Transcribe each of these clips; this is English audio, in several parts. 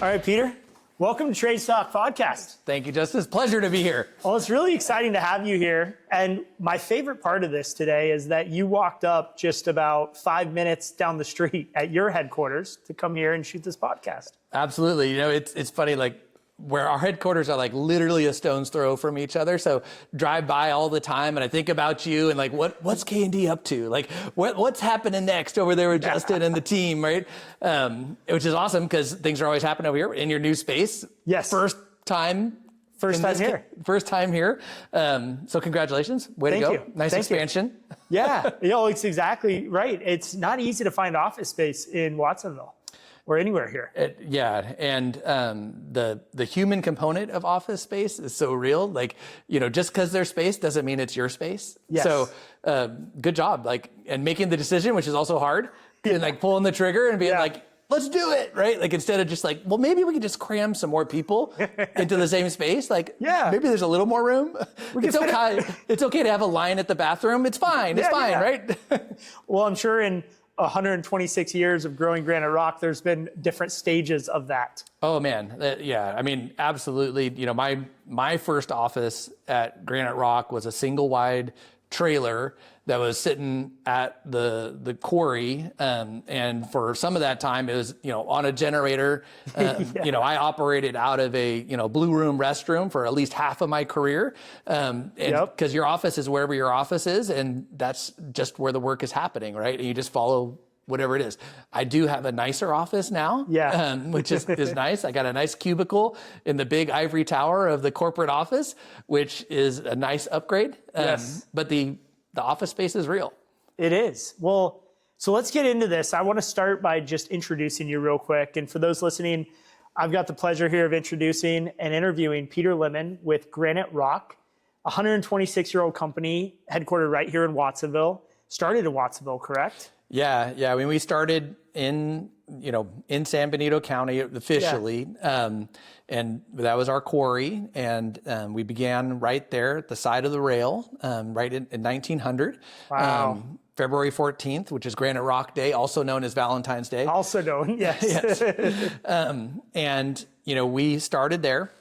All right, Peter, welcome to Trade Stock Podcast. Thank you, Justice. Pleasure to be here. Well, it's really exciting to have you here. And my favorite part of this today is that you walked up just about 5 minutes down the street at your headquarters to come here and shoot this podcast. Absolutely. You know, it's funny, like where our headquarters are like literally a stone's throw from each other. So drive by all the time and I think about you and like, what's K&D up to? Like what's happening next over there with Justin and the team, right? Which is awesome because things are always happening over here in your new space. Yes. First time here. First time here. So congratulations. Way to go. Thank you. Nice expansion. Yeah, it's exactly right. It's not easy to find office space in Watsonville or anywhere here. And the human component of office space is so real. Like, you know, just because there's space doesn't mean it's your space. Yes. So good job, like, and making the decision, which is also hard, and like pulling the trigger and being like, let's do it, right? Like instead of just like, well, maybe we could just cram some more people into the same space. Like, maybe there's a little more room. It's okay. It's okay to have a line at the bathroom. It's fine. It's fine, right? Well, I'm sure in 126 years of growing Graniterock, there's been different stages of that. Oh man, yeah. I mean, absolutely. You know, my first office at Graniterock was a single wide trailer that was sitting at the quarry, and for some of that time it was, you know, on a generator. You know, I operated out of a, you know, blue room restroom for at least half of my career, and because your office is wherever your office is, and that's just where the work is happening, right? And you just follow whatever it is. I do have a nicer office now, which is nice. I got a nice cubicle in the big ivory tower of the corporate office, which is a nice upgrade. But the office space is real. It is. Well, so let's get into this. I want to start by just introducing you real quick. And for those listening, I've got the pleasure here of introducing and interviewing Peter Lemon with Graniterock, a 126-year-old company headquartered right here in Watsonville. Started in Watsonville, correct? Yeah. I mean, we started in San Benito County officially, and that was our quarry, and we began right there at the side of the rail, right in 1900. Wow. February 14th, which is Graniterock Day, also known as Valentine's Day. Also known, yes. Yes. And you know, we started there.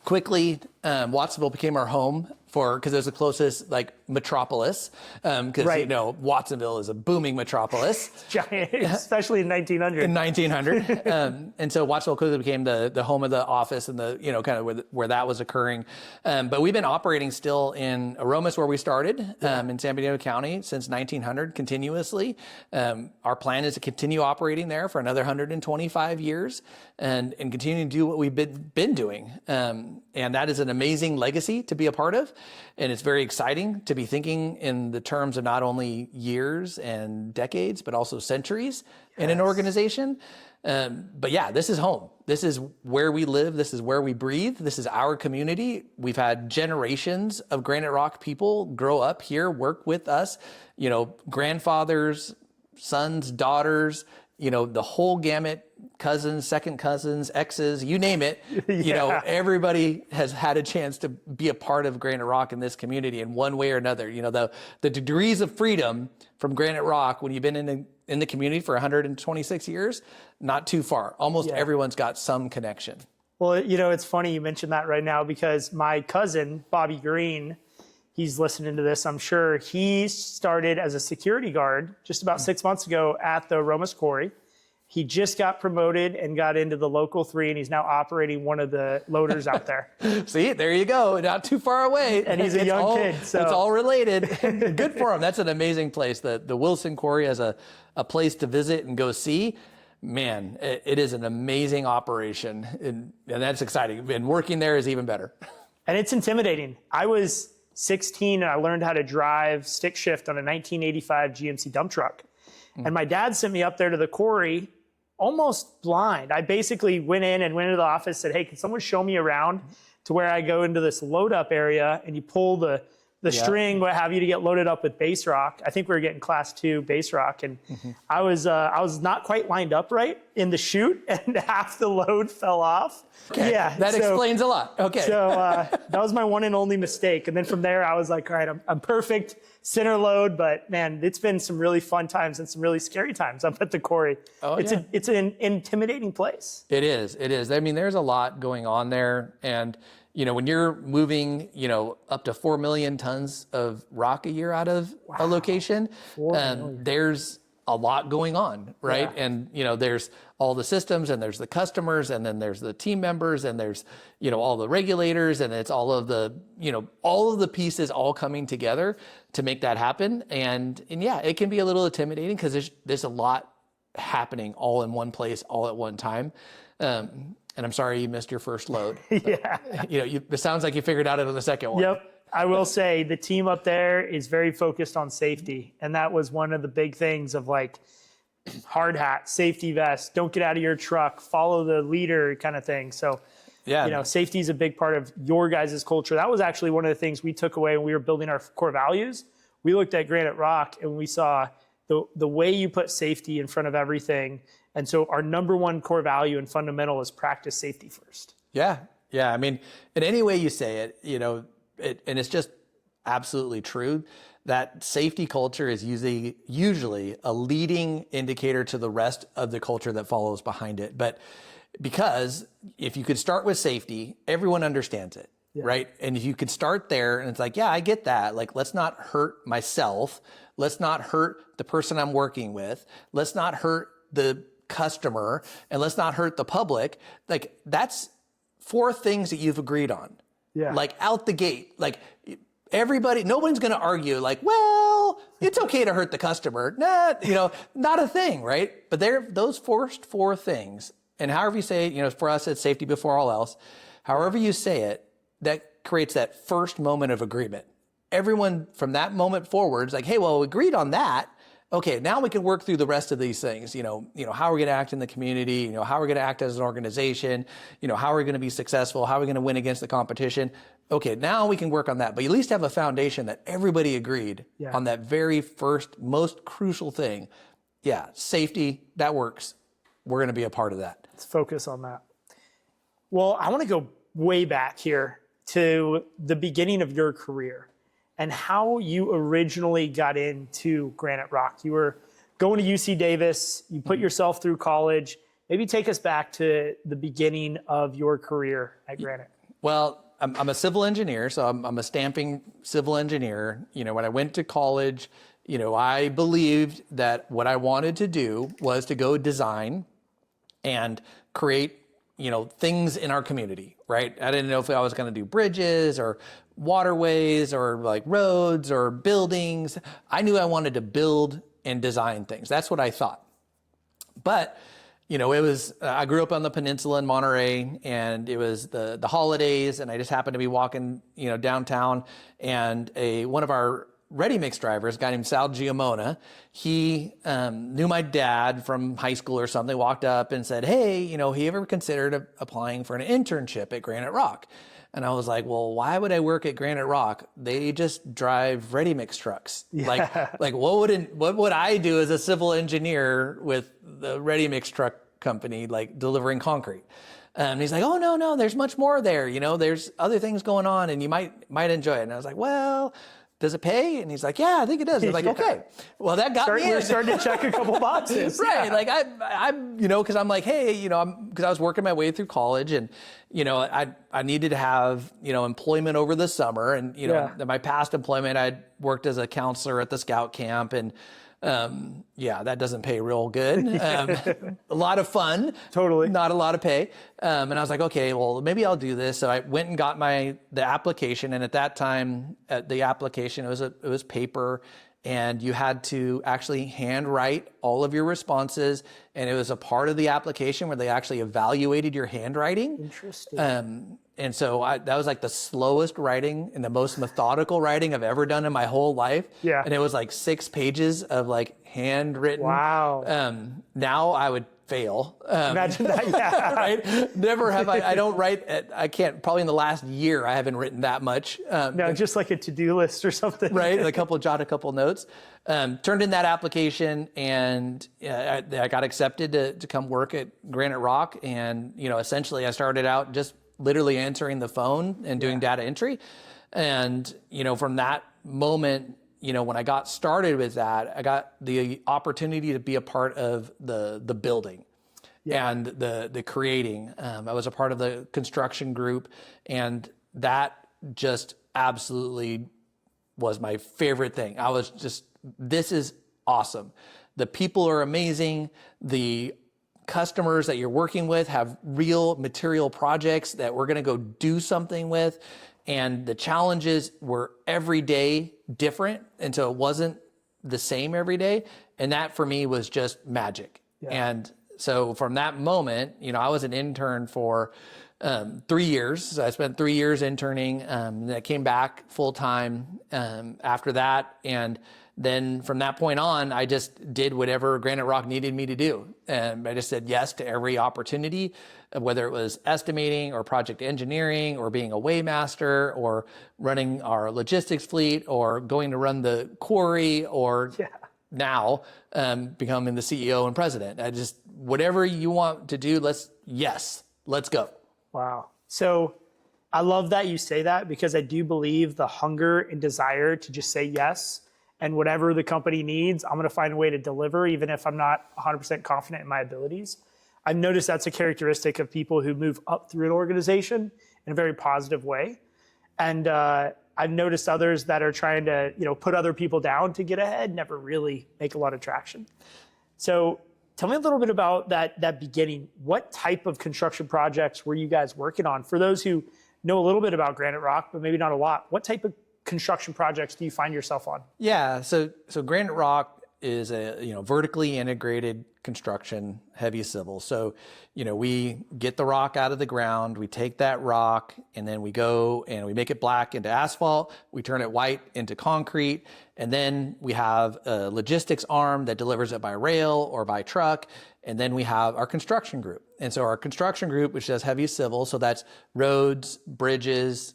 Quickly, Watsonville became our home because it was the closest like metropolis. Because you know, Watsonville is a booming metropolis, giant, especially in 1900. In 1900, and so Watsonville quickly became the home of the office and the, you know, kind of where that was occurring. But we've been operating still in Aromas, where we started, in San Benito County since 1900 continuously. Our plan is to continue operating there for another 125 years and continue to do what we've been doing. And that is an amazing legacy to be a part of. And it's very exciting to be thinking in the terms of not only years and decades, but also centuries in an organization. But yeah, this is home. This is where we live. This is where we breathe. This is our community. We've had generations of Graniterock people grow up here, work with us, you know, grandfathers, sons, daughters, you know, the whole gamut, cousins, second cousins, exes, you name it. You know, everybody has had a chance to be a part of Graniterock in this community in one way or another. You know, the degrees of freedom from Graniterock when you've been in the community for 126 years, not too far. Almost everyone's got some connection. Well, you know, it's funny you mentioned that right now because my cousin, Bobby Green, he's listening to this, I'm sure. He started as a security guard just about 6 months ago at the Wilson Quarry. He just got promoted and got into the Local 3, and he's now operating one of the loaders out there. See, there you go. Not too far away. And he's a young kid. So it's all related. Good for him. That's an amazing place. The Wilson Quarry as a place to visit and go see. Man, it is an amazing operation. And that's exciting. And working there is even better. And it's intimidating. I was 16 and I learned how to drive stick shift on a 1985 GMC dump truck. And my dad sent me up there to the quarry almost blind. I basically went into the office, said, hey, can someone show me around to where I go into this load up area and you pull the the string, what have you, to get loaded up with base rock. I think we were getting class 2 base rock, and I was not quite lined up right in the chute, and half the load fell off. Okay. Yeah, that explains a lot. Okay. So that was my one and only mistake. And then from there, I was like, all right, I'm perfect, center load. But man, it's been some really fun times and some really scary times up at the quarry. Oh, it's an intimidating place. It is. It is. I mean, there's a lot going on there, and when you're moving, up to 4 million tons of rock a year out of a location, there's a lot going on, right? Yeah. And, there's all the systems, and there's the customers, and then there's the team members, and there's, all the regulators, and it's all of the, all of the pieces all coming together to make that happen. And yeah, it can be a little intimidating because there's a lot happening all in one place, all at one time. And I'm sorry you missed your first load. Yeah. It sounds like you figured out it on the second one. Yep. I will say the team up there is very focused on safety. And that was one of the big things of like hard hat, safety vest, don't get out of your truck, follow the leader kind of thing. So, safety is a big part of your guys' culture. That was actually one of the things we took away when we were building our core values. We looked at Granite Rock and we saw the way you put safety in front of everything. And so our number one core value and fundamental is practice safety first. Yeah. Yeah. I mean, in any way you say it, and it's just absolutely true that safety culture is usually a leading indicator to the rest of the culture that follows behind it. But because if you could start with safety, everyone understands it. Yeah. Right. And if you could start there and it's like, yeah, I get that. Like, let's not hurt myself. Let's not hurt the person I'm working with. Let's not hurt the customer, and let's not hurt the public. Like, that's 4 things that you've agreed on. Yeah. Like out the gate, like no one's going to argue like, well, it's okay to hurt the customer. Nah, not a thing. Right. But those first 4 things, and however you say it, for us, it's safety before all else. However you say it, that creates that first moment of agreement. Everyone from that moment forward is like, hey, well, we agreed on that. Okay, now we can work through the rest of these things. How are we going to act in the community? How are we going to act as an organization? How are we going to be successful? How are we going to win against the competition? Okay, now we can work on that. But you at least have a foundation that everybody agreed on that very first, most crucial thing. Yeah, safety, that works. We're going to be a part of that. Let's focus on that. Well, I want to go way back here to the beginning of your career and how you originally got into Graniterock. You were going to UC Davis, you put yourself through college. Maybe take us back to the beginning of your career at Granite. Well, I'm a civil engineer, so I'm a stamping civil engineer. When I went to college, I believed that what I wanted to do was to go design and create things in our community, right? I didn't know if I was going to do bridges or waterways or like roads or buildings. I knew I wanted to build and design things. That's what I thought. But, it was, I grew up on the peninsula in Monterey, and it was the holidays, and I just happened to be walking, downtown, and one of our ready mix drivers, a guy named Sal Giamona, he knew my dad from high school or something, walked up and said, hey, he ever considered applying for an internship at Graniterock? And I was like, well, why would I work at Graniterock? They just drive ready mix trucks. Yeah. Like what would I do as a civil engineer with the ready mix truck company, like delivering concrete? And he's like, oh, no, there's much more there. There's other things going on and you might enjoy it. And I was like, well, does it pay? And he's like, yeah, I think it does. I was like, okay. Well, that got me in. We're starting to check a couple boxes. Right. Yeah. Like I'm because I'm like, hey, because I was working my way through college and, I needed to have, employment over the summer. And, in my past employment, I'd worked as a counselor at the scout camp and, that doesn't pay real good. A lot of fun. Totally. Not a lot of pay. And I was like, okay, well, maybe I'll do this. So I went and got the application. And at that time, the application, it was paper, and you had to actually handwrite all of your responses. And it was a part of the application where they actually evaluated your handwriting. Interesting. And so that was like the slowest writing and the most methodical writing I've ever done in my whole life. Yeah. And it was like 6 pages of like handwritten. Wow. Now I would fail. Imagine that, yeah. Right? Never have I don't write, I can't, probably in the last year, I haven't written that much. No, just like a to-do list or something. Right? Jot a couple notes. Turned in that application, and I got accepted to come work at Graniterock. And, essentially I started out just literally answering the phone and doing data entry. And, from that moment, when I got started with that, I got the opportunity to be a part of the building and the creating. I was a part of the construction group, and that just absolutely was my favorite thing. I was just, this is awesome. The people are amazing. The customers that you're working with have real material projects that we're going to go do something with. And the challenges were every day different. And so it wasn't the same every day. And that for me was just magic. Yeah. And so from that moment, I was an intern for 3 years. So I spent 3 years interning. And I came back full time after that. And then from that point on, I just did whatever Graniterock needed me to do. And I just said yes to every opportunity, whether it was estimating or project engineering or being a weighmaster or running our logistics fleet or going to run the quarry or now becoming the CEO and president. I just, whatever you want to do, let's go. Wow. So I love that you say that, because I do believe the hunger and desire to just say yes, and whatever the company needs, I'm going to find a way to deliver, even if I'm not 100% confident in my abilities. I've noticed that's a characteristic of people who move up through an organization in a very positive way. And I've noticed others that are trying to, put other people down to get ahead, never really make a lot of traction. So tell me a little bit about that beginning. What type of construction projects were you guys working on? For those who know a little bit about Graniterock, but maybe not a lot, what type of construction projects do you find yourself on? Yeah, so Graniterock is a vertically integrated construction, heavy civil. So we get the rock out of the ground, we take that rock, and then we go and we make it black into asphalt, we turn it white into concrete, and then we have a logistics arm that delivers it by rail or by truck, and then we have our construction group. And so our construction group, which does heavy civil, so that's roads, bridges,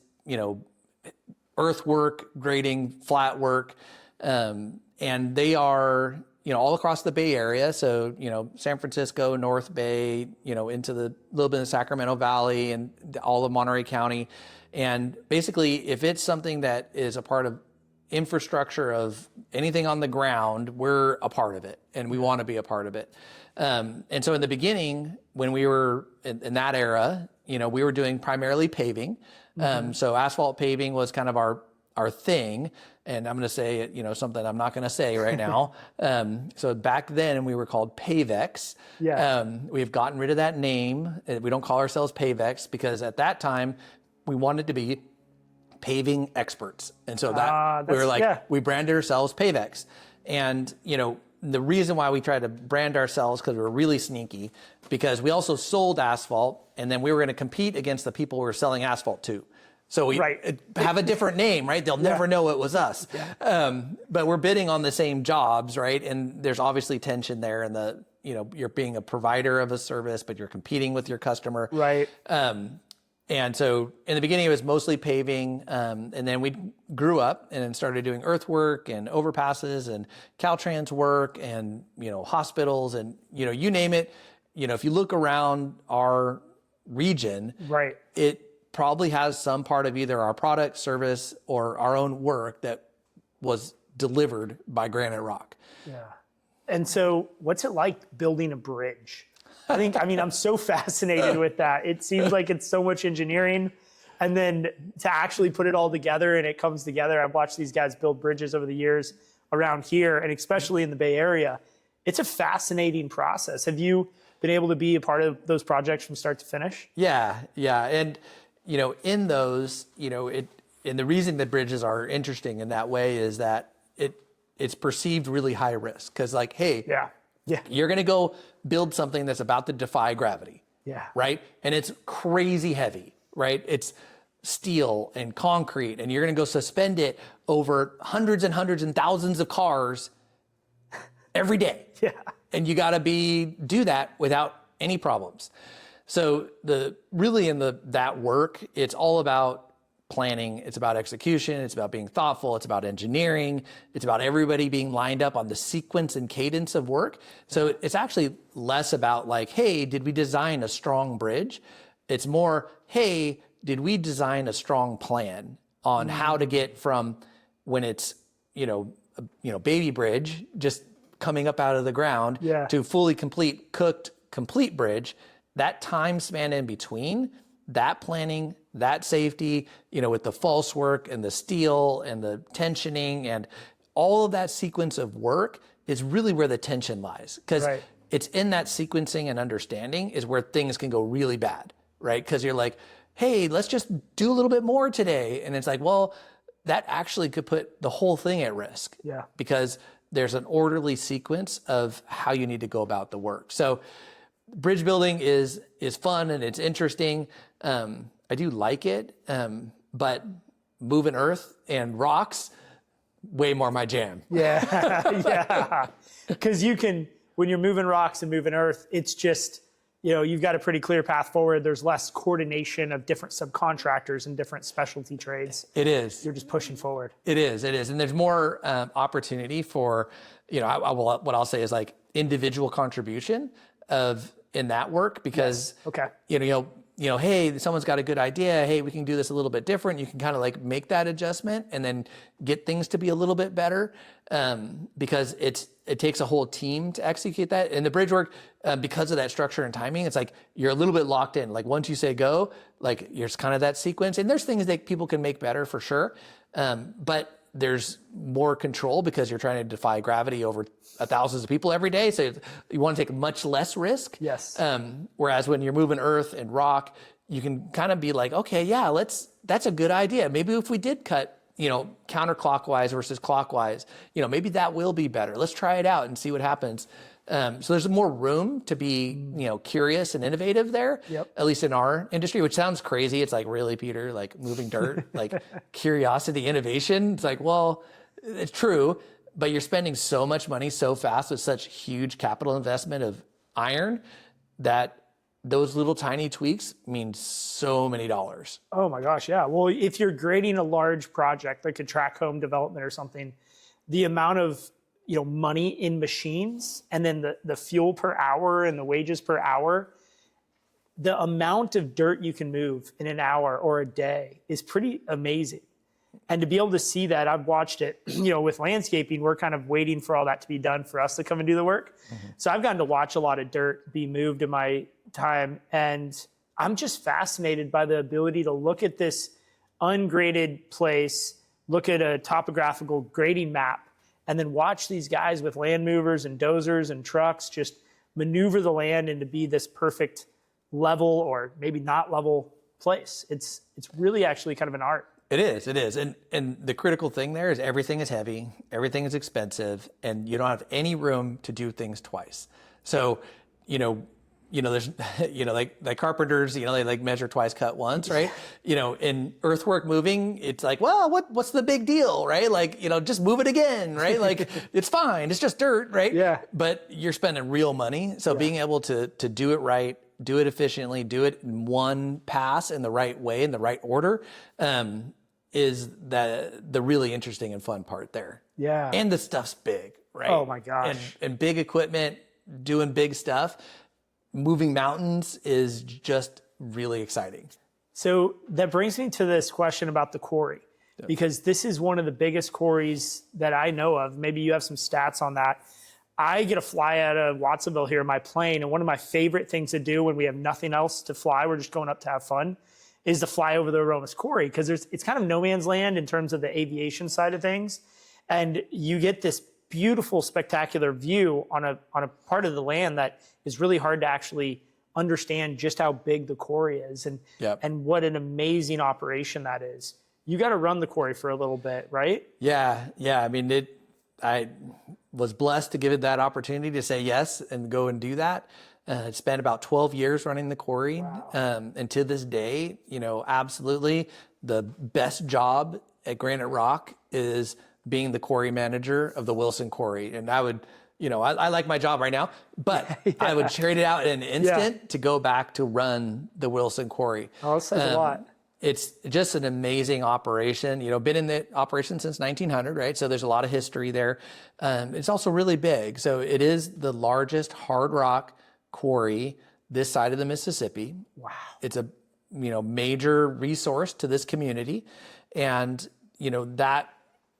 earthwork, grading, flat work, and they are, all across the Bay Area. So, San Francisco, North Bay, into the little bit of Sacramento Valley and all of Monterey County. And basically, if it's something that is a part of infrastructure of anything on the ground, we're a part of it, and we want to be a part of it. And so in the beginning, when we were in that era, we were doing primarily paving. So asphalt paving was kind of our thing. And I'm going to say, something I'm not going to say right now. So back then we were called Pavex. Yeah. We've gotten rid of that name. We don't call ourselves Pavex because at that time we wanted to be paving experts. And so that we were like, we branded ourselves Pavex. And, the reason why we tried to brand ourselves, because we were really sneaky, because we also sold asphalt, and then we were going to compete against the people we were selling asphalt to. So we have a different name, right? They'll never know it was us. Yeah. But we're bidding on the same jobs, right? And there's obviously tension there in you're being a provider of a service, but you're competing with your customer. Right. And so in the beginning, it was mostly paving. And then we grew up and then started doing earthwork and overpasses and Caltrans work and, hospitals and, you name it. If you look around our region, it probably has some part of either our product, service, or our own work that was delivered by Graniterock. Yeah. And so what's it like building a bridge? I'm so fascinated with that. It seems like it's so much engineering. And then to actually put it all together and it comes together, I've watched these guys build bridges over the years around here, and especially in the Bay Area. It's a fascinating process. Have you been able to be a part of those projects from start to finish? Yeah. And, in those, and the reason that bridges are interesting in that way is that it's perceived really high risk. Because hey, you're going to go build something that's about to defy gravity. Yeah. Right. And it's crazy heavy, right? It's steel and concrete, and you're going to go suspend it over hundreds and hundreds and thousands of cars every day. Yeah. and you got to do that without any problems. So that work, it's all about planning, it's about execution, it's about being thoughtful, it's about engineering, it's about everybody being lined up on the sequence and cadence of work. So it's actually less about like, hey, did we design a strong bridge? It's more, hey, did we design a strong plan on how to get from when it's, baby bridge just coming up out of the ground to fully complete bridge, that time span in between, that planning, that safety, with the false work and the steel and the tensioning and all of that sequence of work is really where the tension lies. Because it's in that sequencing and understanding is where things can go really bad, right? Because you're like, hey, let's just do a little bit more today. And it's like, well, that actually could put the whole thing at risk. Yeah. Because there's an orderly sequence of how you need to go about the work. So bridge building is fun and it's interesting. I do like it, but moving earth and rocks, way more my jam. Yeah. Because when you're moving rocks and moving earth, it's just, you've got a pretty clear path forward. There's less coordination of different subcontractors and different specialty trades. It is. You're just pushing forward. It is. And there's more opportunity for, what I'll say is like individual contribution in that work because, hey, someone's got a good idea. Hey, we can do this a little bit different. You can kind of like make that adjustment and then get things to be a little bit better because it takes a whole team to execute that. And the bridge work, because of that structure and timing, it's like you're a little bit locked in. Like once you say go, like there's kind of that sequence. And there's things that people can make better for sure. But there's more control because you're trying to defy gravity over thousands of people every day. So you want to take much less risk. Yes. Whereas when you're moving earth and rock, you can kind of be like, okay, yeah, that's a good idea. Maybe if we did cut, counterclockwise versus clockwise, maybe that will be better. Let's try it out and see what happens. So there's more room to be, curious and innovative there, at least in our industry, which sounds crazy. It's like, really, Peter, like moving dirt, like curiosity, innovation. It's like, well, it's true, but you're spending so much money so fast with such huge capital investment of iron that those little tiny tweaks mean so many dollars. Oh my gosh, yeah. Well, if you're grading a large project, like a track home development or something, the amount of money in machines and then the fuel per hour and the wages per hour, the amount of dirt you can move in an hour or a day is pretty amazing. And to be able to see that, I've watched it, with landscaping, we're kind of waiting for all that to be done for us to come and do the work. Mm-hmm. So I've gotten to watch a lot of dirt be moved in my time. And I'm just fascinated by the ability to look at this ungraded place, look at a topographical grading map, and then watch these guys with land movers and dozers and trucks just maneuver the land into be this perfect level or maybe not level place. It's really actually kind of an art. It is. And the critical thing there is everything is heavy, everything is expensive, and you don't have any room to do things twice. So, there's, like carpenters, they like measure twice, cut once, right? In earthwork moving, it's like, well, what's the big deal, right? Like, just move it again, right? Like, it's fine. It's just dirt, right? Yeah. But you're spending real money. So being able to do it right, do it efficiently, do it in one pass in the right way, in the right order, is the really interesting and fun part there. Yeah. And the stuff's big, right? Oh my gosh. And big equipment, doing big stuff. Moving mountains is just really exciting. So that brings me to this question about the quarry, because this is one of the biggest quarries that I know of. Maybe you have some stats on that. I get to fly out of Watsonville here in my plane, and one of my favorite things to do when we have nothing else to fly, we're just going up to have fun, is to fly over the Aromas Quarry, because it's kind of no man's land in terms of the aviation side of things. And you get this beautiful, spectacular view on a part of the land that is really hard to actually understand just how big the quarry is and what an amazing operation that is. You got to run the quarry for a little bit, right? Yeah. I mean, I was blessed to give it that opportunity to say yes and go and do that. I spent about 12 years running the quarry. Wow. And to this day, absolutely the best job at Graniterock is being the quarry manager of the Wilson Quarry. And I would I like my job right now, but I would trade it out in an instant to go back to run the Wilson Quarry. Oh, that says a lot. It's just an amazing operation. Been in the operation since 1900, right? So there's a lot of history there. It's also really big. So it is the largest hard rock quarry this side of the Mississippi. Wow. It's a major resource to this community, and that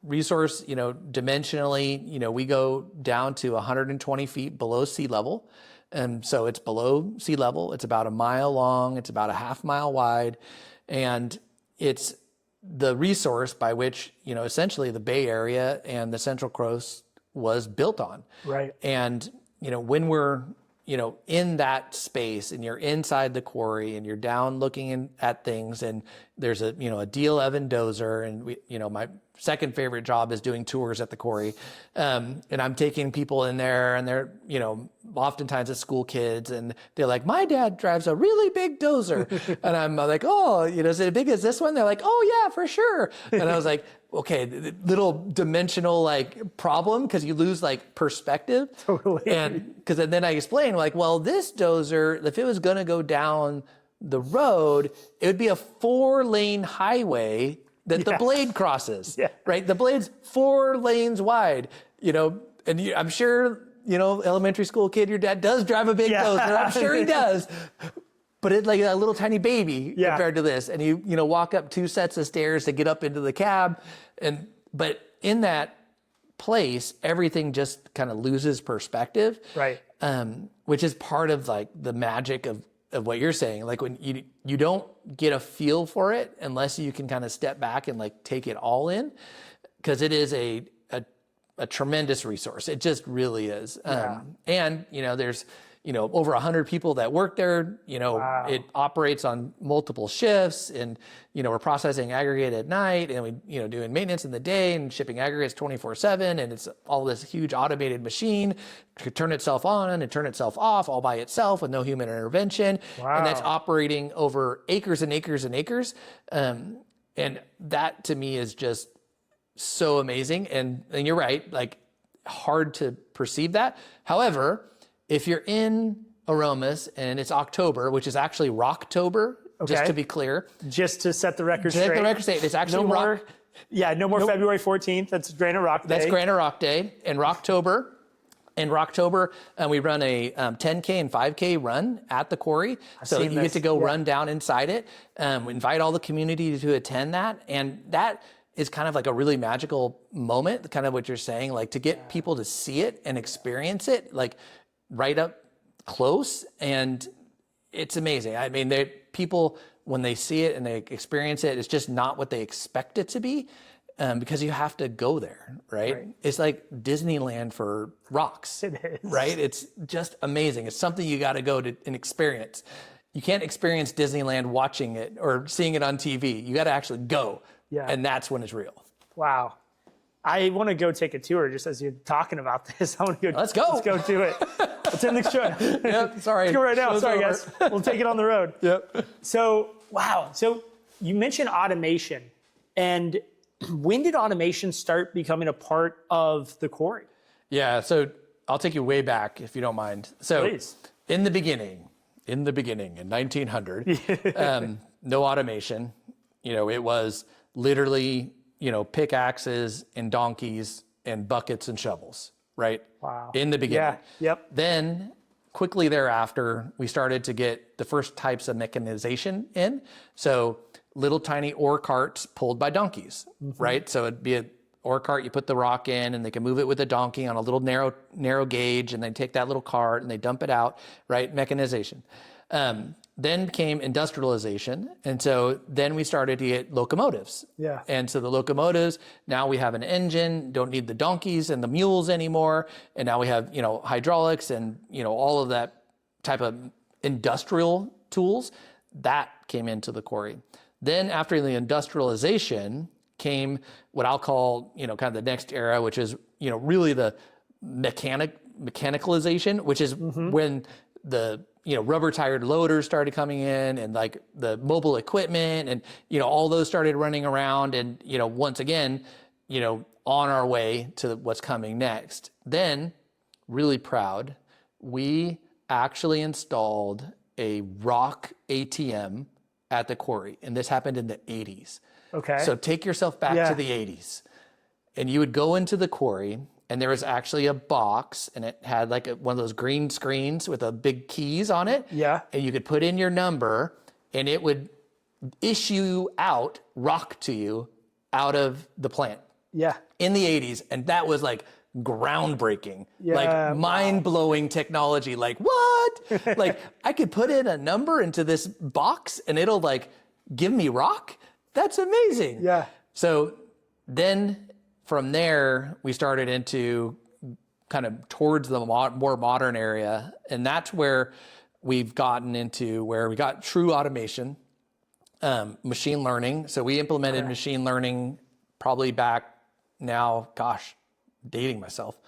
resource, dimensionally, we go down to 120 feet below sea level. And so it's below sea level. It's about a mile long. It's about a half mile wide. And it's the resource by which, essentially the Bay Area and the Central Coast was built on. Right. And, when we're, in that space and you're inside the quarry and you're down looking at things, and there's a Deal Evan dozer, and we, my second favorite job is doing tours at the quarry. And I'm taking people in there, and they're, oftentimes it's school kids, and they're like, my dad drives a really big dozer. And I'm like, oh, is it as big as this one? They're like, oh yeah, for sure. And I was like, okay, little dimensional problem, because you lose perspective. Totally. And because then I explain well, this dozer, if it was going to go down the road, it would be a 4-lane highway that the blade crosses, right? The blade's 4 lanes wide, and I'm sure, elementary school kid, your dad does drive a big dozer. I'm sure he does. But it's like a little tiny baby compared to this. And you walk up 2 sets of stairs to get up into the cab. But in that place, everything just kind of loses perspective. Right. Which is part of the magic of what you're saying. When you don't get a feel for it unless you can kind of step back and take it all in, because it is a tremendous resource. It just really is. And there's over 100 people that work there. Wow. It operates on multiple shifts, and we're processing aggregate at night, and we doing maintenance in the day and shipping aggregates 24/7, and it's all this huge automated machine to turn itself on and turn itself off all by itself with no human intervention. Wow. And that's operating over acres and acres and acres. And that to me is just so amazing. And you're right, hard to perceive that. However, if you're in Aromas and it's October, which is actually Rocktober, just to be clear. Just to set the record Set straight. the record straight. It's actually no more February 14th. That's Granite Rock Day. That's Granite Rock Day. And Rocktober, we run a 10K and 5K run at the quarry. So you get to go run down inside it. We invite all the community to attend that. And that is kind of a really magical moment, kind of what you're saying, to get people to see it and experience it, right up close. And it's amazing. I mean, people, when they see it and they experience it, it's just not what they expect it to be, because you have to go there, right? It's like Disneyland for rocks. It is. Right? It's just amazing. It's something you got to go to and experience. You can't experience Disneyland watching it or seeing it on TV. You got to actually go. Yeah. And that's when it's real. Wow. I want to go take a tour just as you're talking about this. I want to go. Let's go. Let's go do it. It's in the show. Yep, sorry. Let's go right now. Show's Sorry, over. guys. We'll take it on the road. Yep. So, wow. So you mentioned automation. And when did automation start becoming a part of the quarry? Yeah, so I'll take you way back if you don't mind. So Please. in the beginning, in 1900, no automation. It was literally, pickaxes and donkeys and buckets and shovels, right? Wow. In the beginning. Yeah. Yep. Then quickly thereafter, we started to get the first types of mechanization in. So little tiny ore carts pulled by donkeys, right? So it'd be an ore cart, you put the rock in, and they can move it with a donkey on a little narrow gauge, and they take that little cart and they dump it out, right? Mechanization. Then came industrialization. And so then we started to get locomotives. Yeah. And so the locomotives, now we have an engine, don't need the donkeys and the mules anymore. And now we have, hydraulics and, all of that type of industrial tools that came into the quarry. Then after the industrialization came what I'll call, kind of the next era, which is, really the mechanicalization, which is when the rubber tired loaders started coming in, and the mobile equipment, and all those started running around, and once again, on our way to what's coming next. Then really proud. We actually installed a rock ATM at the quarry, and this happened in the 80s. Okay. So take yourself back to the 80s, and you would go into the quarry, and there was actually a box, and it had like one of those green screens with a big keys on it. Yeah. And you could put in your number, and it would issue out rock to you out of the plant. Yeah. In the 80s, and that was like groundbreaking, Yeah, like mind-blowing technology. Like, what? Like, I could put in a number into this box and it'll like give me rock? That's amazing. Yeah. So then from there, we started into kind of towards the more modern area. And that's where we've gotten into where we got true automation, machine learning. So we implemented machine learning probably back now, gosh, dating myself,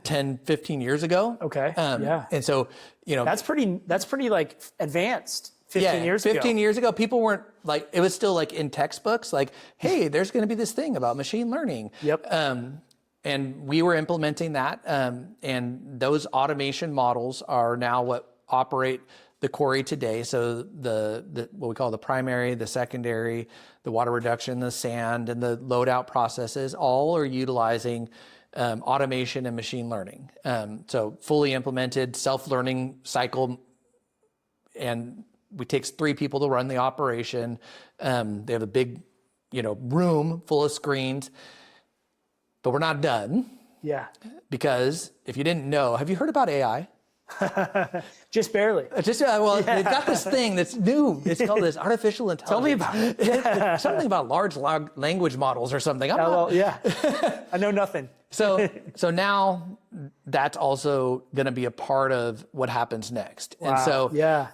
10, 15 years ago. Okay. Yeah. And so, you know, That's pretty like advanced 15 years ago. 15 years ago, people weren't like, it was still like in textbooks, like, hey, there's going to be this thing about machine learning. Yep. And we were implementing that. And those automation models are now what operate the quarry today. So the what we call the primary, the secondary, the water reduction, the sand, and the load out processes all are utilizing automation and machine learning. So fully implemented self-learning cycle, and it takes 3 people to run the operation. They have a big, room full of screens, but we're not done. Yeah. Because if you didn't know, have you heard about AI? Just barely. They've got this thing that's new. It's called this artificial intelligence. Tell me about it. Yeah. Something about large language models or something. Yeah. I know nothing. So now that's also going to be a part of what happens next. Wow. And so, yeah.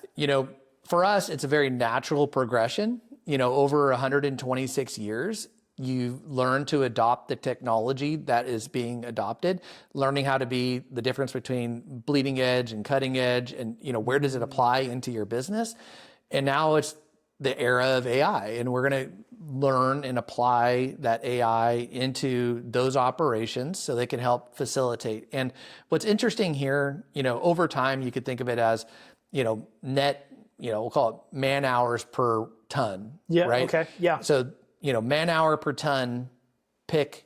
For us, it's a very natural progression. Over 126 years, you learn to adopt the technology that is being adopted, learning how to be the difference between bleeding edge and cutting edge, and where does it apply into your business. And now it's the era of AI, and we're going to learn and apply that AI into those operations so they can help facilitate. And what's interesting here, over time, you could think of it as, net, we'll call it man hours per ton. Yeah. Right. Okay. Yeah. So, man hour per ton, pick,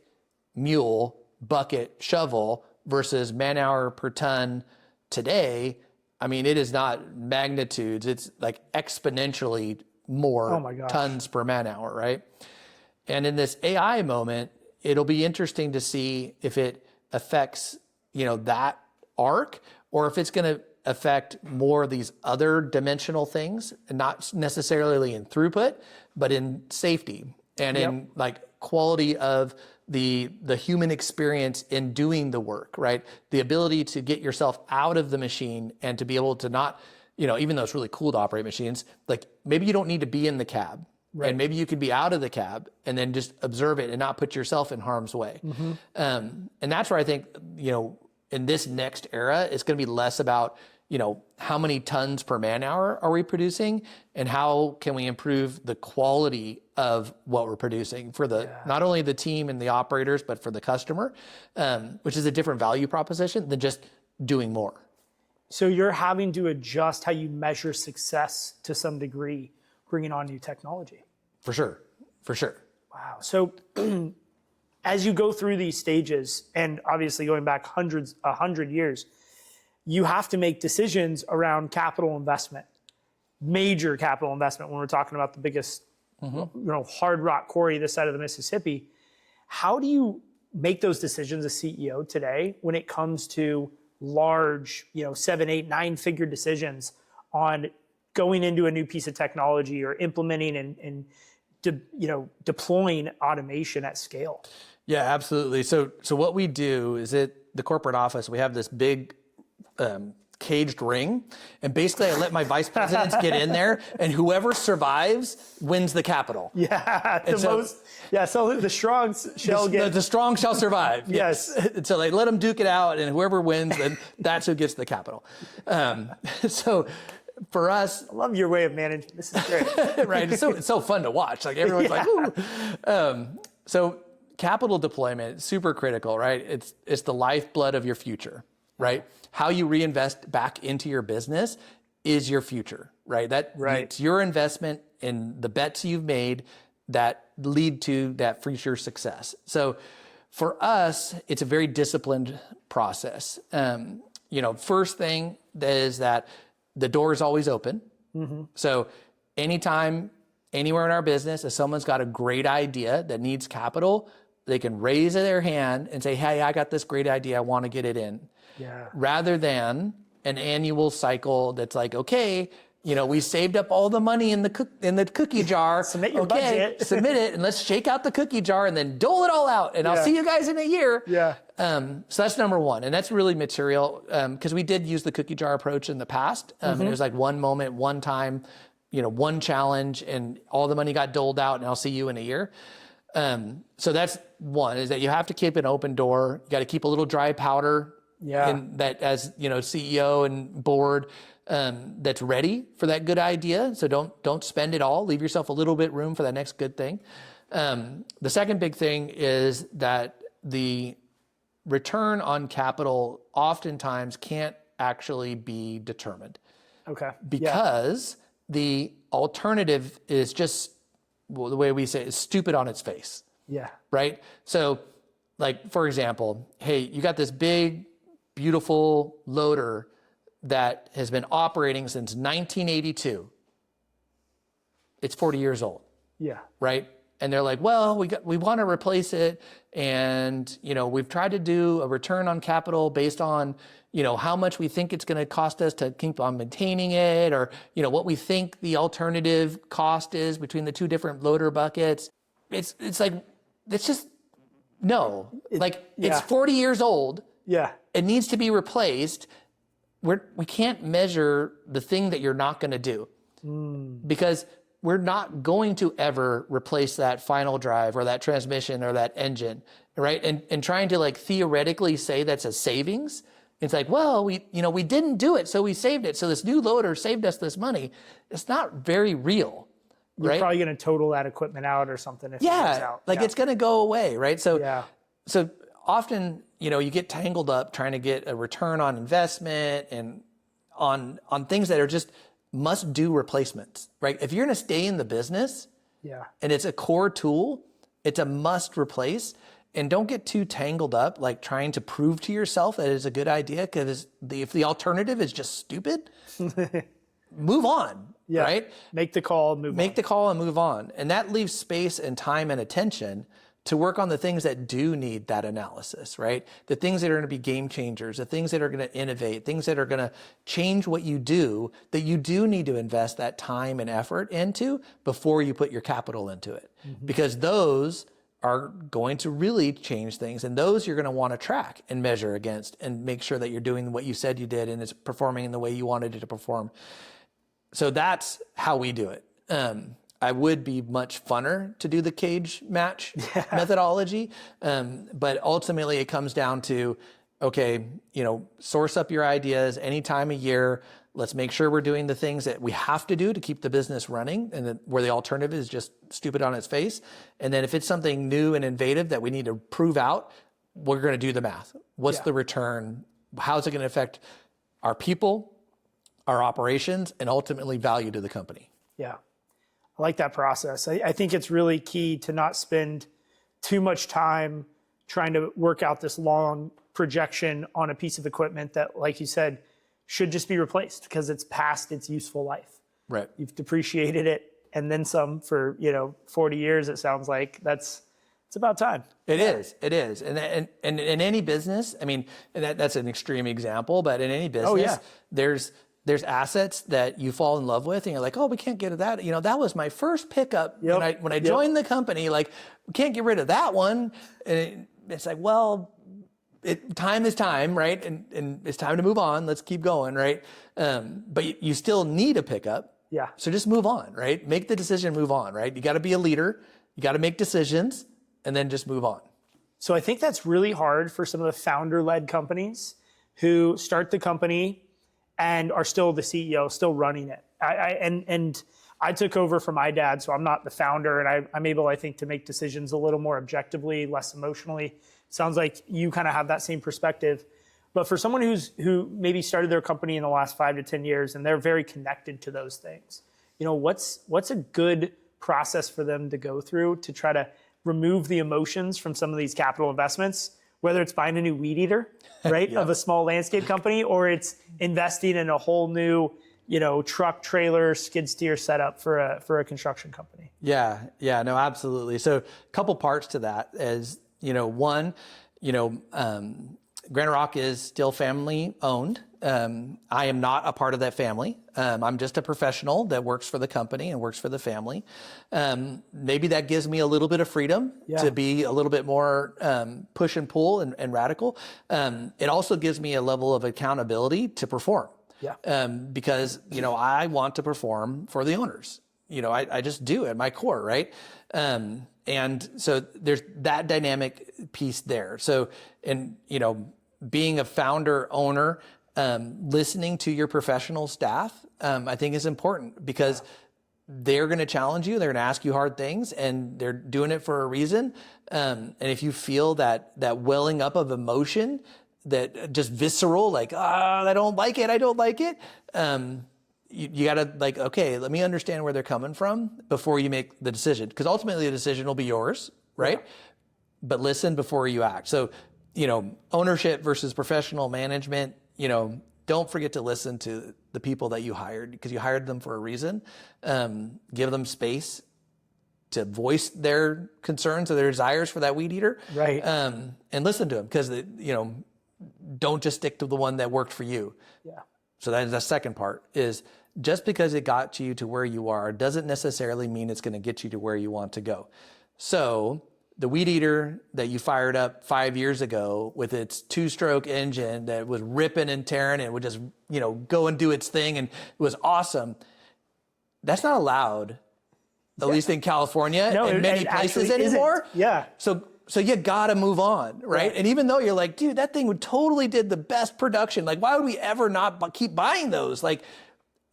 mule, bucket, shovel versus man hour per ton today. I mean, it is not magnitudes. It's like exponentially more tons per man hour, right? And in this AI moment, it'll be interesting to see if it affects, that arc, or if it's going to affect more of these other dimensional things, and not necessarily in throughput, but in safety and in like quality of the human experience in doing the work, right? The ability to get yourself out of the machine and to be able to not, even though it's really cool to operate machines, like maybe you don't need to be in the cab, right? And maybe you could be out of the cab and then just observe it and not put yourself in harm's way. Mm-hmm. And that's where I think, in this next era, it's going to be less about, how many tons per man hour are we producing, and how can we improve the quality of what we're producing for not only the team and the operators, but for the customer, which is a different value proposition than just doing more. So you're having to adjust how you measure success to some degree, bringing on new technology. For sure. Wow. So as you go through these stages, and obviously going back 100 years, you have to make decisions around capital investment, major capital investment. When we're talking about the biggest, hard rock quarry this side of the Mississippi, how do you make those decisions as CEO today when it comes to large, 7, 8, 9-figure decisions on going into a new piece of technology or implementing and deploying automation at scale? Yeah, absolutely. So what we do is at the corporate office, we have this big caged ring, and basically I let my vice presidents get in there, and whoever survives wins the capital. Yeah, so the strong shall get. The strong shall survive. Yes. And so they let them duke it out, and whoever wins, then that's who gets the capital. So for us, I love your way of managing. This is great. Right? It's so fun to watch. Like everyone's like, ooh. So capital deployment, super critical, right? It's the lifeblood of your future. right? How you reinvest back into your business is your future, right? It's your investment in the bets you've made that lead to that future success. So for us, it's a very disciplined process. First thing is that the door is always open. So anytime, anywhere in our business, if someone's got a great idea that needs capital, they can raise their hand and say, hey, I got this great idea. I want to get it in. Yeah. Rather than an annual cycle that's like, okay, we saved up all the money in the cookie jar. Submit your budget. Submit it, and let's shake out the cookie jar and then dole it all out. And I'll see you guys in a year. Yeah. So that's number one, and that's really material because we did use the cookie jar approach in the past. And it was like one moment, one time, one challenge, and all the money got doled out, and I'll see you in a year. So that's one, is that you have to keep an open door. You got to keep a little dry powder. And that as CEO and board, that's ready for that good idea. So don't spend it all. Leave yourself a little bit room for that next good thing. The second big thing is that the return on capital oftentimes can't actually be determined. Okay. Because the alternative is just, well, the way we say it, is stupid on its face. Yeah. Right? So, like, for example, hey, you got this big, beautiful loader that has been operating since 1982. It's 40 years old. Yeah. Right? And they're like, well, we want to replace it. And, we've tried to do a return on capital based on, how much we think it's going to cost us to keep on maintaining it, or, what we think the alternative cost is between the two different loader buckets. It's like, it's just, no. It's 40 years old. Yeah. It needs to be replaced. We can't measure the thing that you're not going to do because we're not going to ever replace that final drive or that transmission or that engine, right? And trying to theoretically say that's a savings. It's like, well, we didn't do it, so we saved it. So this new loader saved us this money. It's not very real. You're probably going to total that equipment out or something if it goes out. It's going to go away, right? So, so often, you get tangled up trying to get a return on investment and on things that are just must-do replacements, right? If you're going to stay in the business and it's a core tool, it's a must replace. And don't get too tangled up trying to prove to yourself that it's a good idea, because if the alternative is just stupid, move on. Yeah. Right? Make the call, move on. Make the call and move on. And that leaves space and time and attention to work on the things that do need that analysis, right? The things that are going to be game changers, the things that are going to innovate, things that are going to change what you do, that you do need to invest that time and effort into before you put your capital into it. Because those are going to really change things. And those you're going to want to track and measure against and make sure that you're doing what you said you did and it's performing in the way you wanted it to perform. So that's how we do it. I would be much funner to do the cage match methodology. But ultimately it comes down to, okay, source up your ideas any time of year. Let's make sure we're doing the things that we have to do to keep the business running, and where the alternative is just stupid on its face. And then if it's something new and innovative that we need to prove out, we're going to do the math. What's the return? How's it going to affect our people, our operations, and ultimately value to the company? Yeah. I like that process. I think it's really key to not spend too much time trying to work out this long projection on a piece of equipment that, like you said, should just be replaced because it's past its useful life. Right. You've depreciated it and then some for 40 years. It sounds like it's about time. It is. And in any business, I mean, that's an extreme example, but in any business, there's assets that you fall in love with and you're like, oh, we can't get rid of that. That was my first pickup when I joined the company. Like, we can't get rid of that one. And it's like, well, time is time, right? And it's time to move on. Let's keep going, right? But you still need a pickup. Yeah. So just move on, right? Make the decision, move on, right? You got to be a leader. You got to make decisions and then just move on. So I think that's really hard for some of the founder-led companies who start the company and are still the CEO, still running it. And I took over from my dad, so I'm not the founder, and I'm able, I think, to make decisions a little more objectively, less emotionally. Sounds like you kind of have that same perspective. But for someone who maybe started their company in the last 5 to 10 years and they're very connected to those things, what's a good process for them to go through to try to remove the emotions from some of these capital investments, whether it's buying a new weed eater, right, of a small landscape company, or it's investing in a whole new, truck, trailer, skid steer setup for a construction company? Yeah, no, absolutely. So a couple parts to that is, one, Graniterock is still family owned. I am not a part of that family. I'm just a professional that works for the company and works for the family. Maybe that gives me a little bit of freedom to be a little bit more push and pull and radical. It also gives me a level of accountability to perform. Because, I want to perform for the owners. I just do at my core, right? And so there's that dynamic piece there. So, and, being a founder, owner, listening to your professional staff, I think is important because they're going to challenge you. They're going to ask you hard things and they're doing it for a reason. And if you feel that welling up of emotion, that just visceral, like, I don't like it. You got to okay, let me understand where they're coming from before you make the decision. Because ultimately the decision will be yours, right? Yeah. But listen before you act. So, ownership versus professional management, don't forget to listen to the people that you hired because you hired them for a reason. Give them space to voice their concerns or their desires for that weed eater. Right. And listen to them because, don't just stick to the one that worked for you. Yeah. So that is the second part is just because it got you to where you are doesn't necessarily mean it's going to get you to where you want to go. So the weed eater that you fired up 5 years ago with its 2-stroke engine that was ripping and tearing and would just, go and do its thing and it was awesome. That's not allowed, at least in California and many places anymore. Isn't. Yeah. So you gotta move on, right? And even though you're like, dude, that thing would totally did the best production. Like, why would we ever not keep buying those? Like,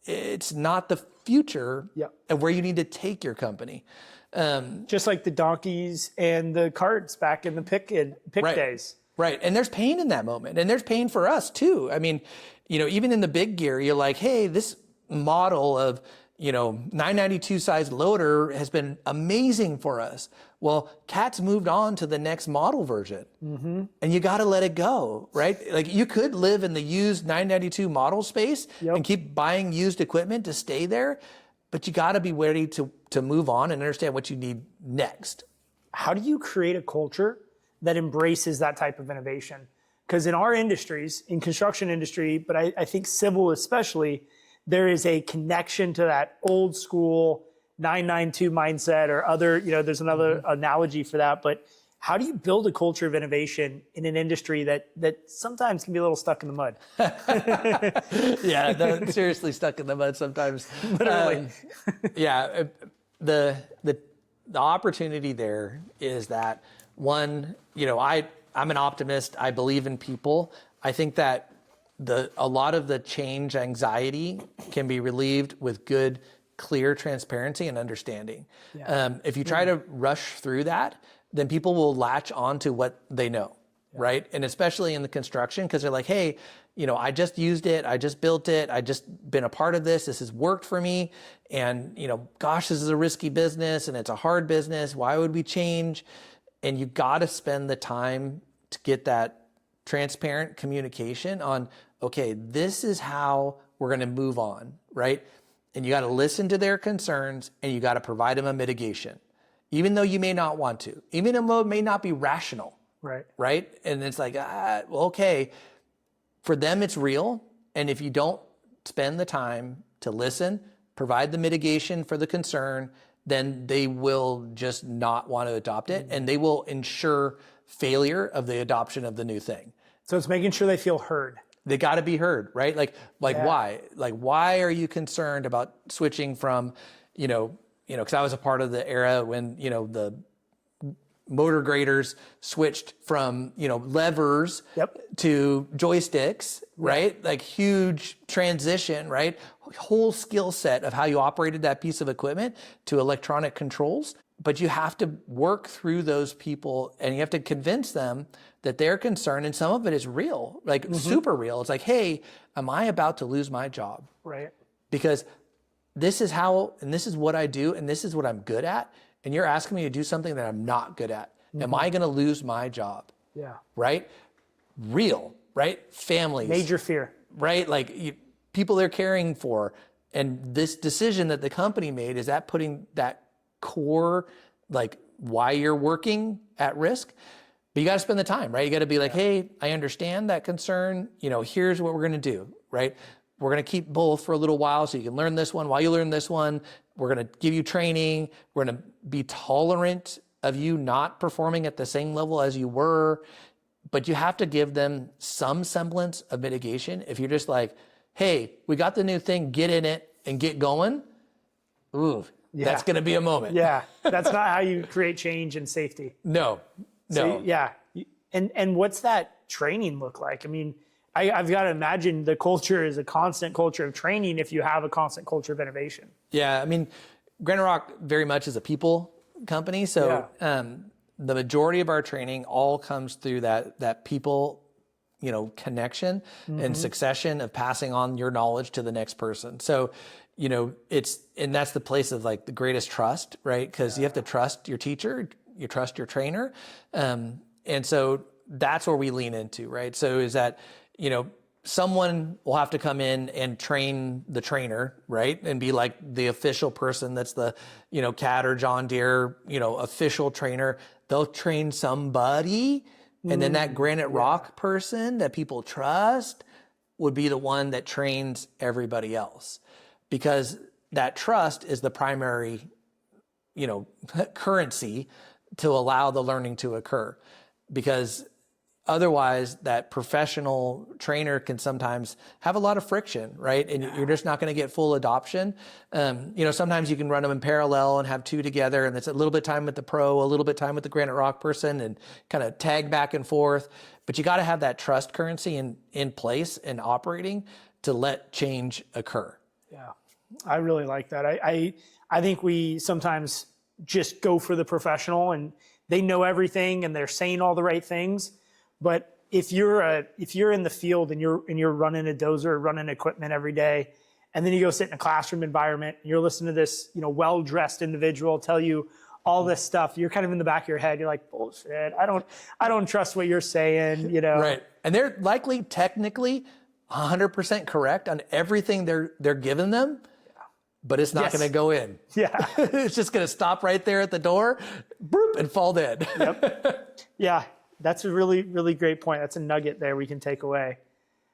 it's not the future of where you need to take your company. Just like the donkeys and the carts back in the pick days. Right. And there's pain in that moment. And there's pain for us too. I mean, even in the big gear, you're like, hey, this model of, 992 size loader has been amazing for us. Well, Cat's moved on to the next model version and you got to let it go, right? Like you could live in the used 992 model space and keep buying used equipment to stay there, but you got to be ready to move on and understand what you need next. How do you create a culture that embraces that type of innovation? Because in our industries, in construction industry, but I think civil especially, there is a connection to that old school 992 mindset or other, there's another analogy for that. But how do you build a culture of innovation in an industry that sometimes can be a little stuck in the mud? Seriously stuck in the mud sometimes. Literally. The opportunity there is that one, I'm an optimist. I believe in people. I think that a lot of the change anxiety can be relieved with good, clear transparency and understanding. If you try to rush through that, then people will latch on to what they know, right? And especially in the construction, because they're like, hey, I just used it, I just built it, I just been a part of this has worked for me. And, gosh, this is a risky business and it's a hard business. Why would we change? And you got to spend the time to get that transparent communication on, okay, this is how we're going to move on, right? And you got to listen to their concerns and you got to provide them a mitigation, even though you may not want to, even though it may not be rational, right? And it's like, okay, for them it's real. And if you don't spend the time to listen, provide the mitigation for the concern, then they will just not want to adopt it and they will ensure failure of the adoption of the new thing. So it's making sure they feel heard. They got to be heard, right? Why? Like, why are you concerned about switching from, because I was a part of the era when, the motor graders switched from, levers to joysticks, right? Like huge transition, right? Whole skill set of how you operated that piece of equipment to electronic controls. but you have to work through those people and you have to convince them that they're concerned. And some of it is real, like super real. It's like, hey, am I about to lose my job? Right. Because this is how, and this is what I do, and this is what I'm good at. And you're asking me to do something that I'm not good at. Am I going to lose my job? Yeah. Right? Real, right? Families. Major fear. Right? Like people they're caring for. And this decision that the company made, is that putting that core, like why you're working at risk? But you got to spend the time, right? You got to be like, hey, I understand that concern. Here's what we're going to do, right? We're going to keep both for a little while so you can learn this one. While you learn this one, we're going to give you training. We're going to be tolerant of you not performing at the same level as you were. But you have to give them some semblance of mitigation. If you're just like, hey, we got the new thing, get in it and get going. Ooh, that's going to be a moment. Yeah, that's not how you create change and safety. No. So, yeah. And what's that training look like? I mean, I've got to imagine the culture is a constant culture of training if you have a constant culture of innovation. Yeah, I mean, Graniterock very much is a people company. So the majority of our training all comes through that people, connection and succession of passing on your knowledge to the next person. So, and that's the place of like the greatest trust, right? Because you have to trust your teacher, you trust your trainer. And so that's where we lean into, right? So is that, someone will have to come in and train the trainer, right? And be like the official person that's the, Cat or John Deere, official trainer. They'll train somebody. And then that Graniterock person that people trust would be the one that trains everybody else. Because that trust is the primary, currency to allow the learning to occur. Because otherwise, that professional trainer can sometimes have a lot of friction, right? And you're just not going to get full adoption. Sometimes you can run them in parallel and have two together, and it's a little bit time with the pro, a little bit time with the Graniterock person, and kind of tag back and forth. But you got to have that trust currency in place and operating to let change occur. Yeah, I really like that. I think we sometimes just go for the professional, and they know everything, and they're saying all the right things. But if you're in the field and you're running a dozer, running equipment every day, and then you go sit in a classroom environment, and you're listening to this, well-dressed individual tell you all this stuff, you're kind of in the back of your head. You're like, bullshit. I don't trust what you're saying, Right. And they're likely technically 100% correct on everything they're giving them, but it's not going to go in. Yeah. It's just going to stop right there at the door, boop, and fall dead. Yep. Yeah. That's a really, really great point. That's a nugget there we can take away.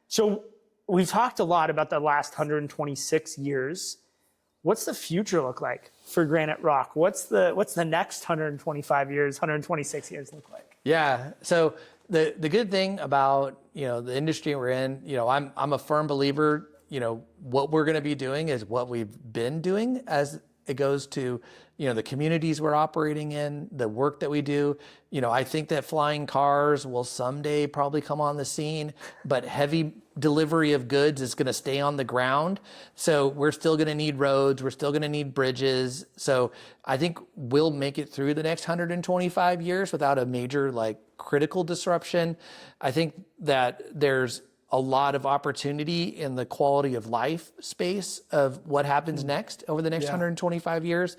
So we've talked a lot about the last 126 years. What's the future look like for Graniterock? What's the next 125 years, 126 years look like? Yeah. So the good thing about, the industry we're in, I'm a firm believer, what we're going to be doing is what we've been doing as it goes to, the communities we're operating in, the work that we do. I think that flying cars will someday probably come on the scene, but heavy delivery of goods is going to stay on the ground. So we're still going to need roads. We're still going to need bridges. So I think we'll make it through the next 125 years without a major critical disruption. I think that there's a lot of opportunity in the quality of life space of what happens next over the next 125 years